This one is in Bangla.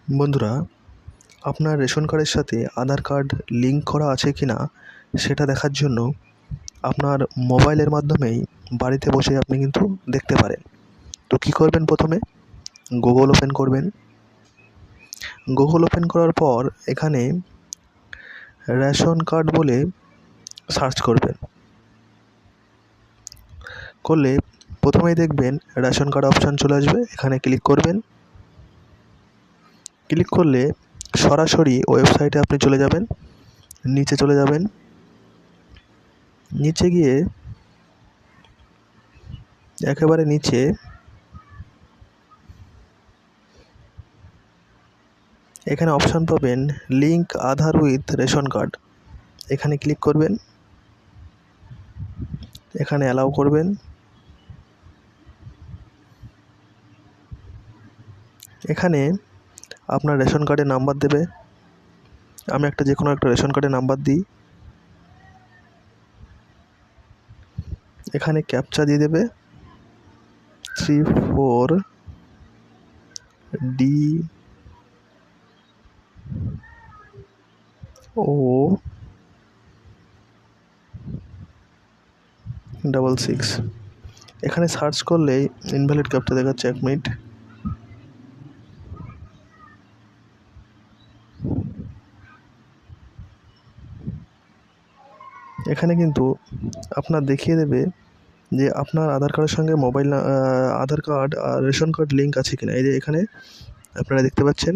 বন্ধুরা, আপনার রেশন কার্ডের সাথে আধার কার্ড লিঙ্ক করা আছে কি না সেটা দেখার জন্য আপনার মোবাইলের মাধ্যমেই বাড়িতে বসে আপনি কিন্তু দেখতে পারেন। তো কী করবেন, প্রথমে গুগল ওপেন করবেন। গুগল ওপেন করার পর এখানে রেশন কার্ড বলে সার্চ করবেন। করলে প্রথমেই দেখবেন রেশন কার্ড অপশান চলে আসবে, এখানে ক্লিক করবেন। ক্লিক করলে সরাসরি ওয়েবসাইটে আপনি চলে যাবেন। নিচে চলে যাবেন, নিচে গিয়ে একেবারে নিচে এখানে অপশান পাবেন link Aadhaar with ration card. এখানে ক্লিক করবেন, এখানে অ্যালাউ করবেন। এখানে আপনার রেশন কার্ডের নাম্বার দেবে। আমি যে কোনো একটা রেশন কার্ডের নাম্বার দিই। এখানে ক্যাপচা দিয়ে দেবে 34DO66। এখানে সার্চ করলেই ইনভ্যালিড ক্যাপচা দেখাচ্ছে, 1 মিনিট। এখানে কিন্তু আপনার দেখিয়ে দেবে যে আপনার আধার কার্ডের সঙ্গে আধার কার্ড আর রেশন কার্ড লিঙ্ক আছে কিনা। এই যে এখানে আপনারা দেখতে পাচ্ছেন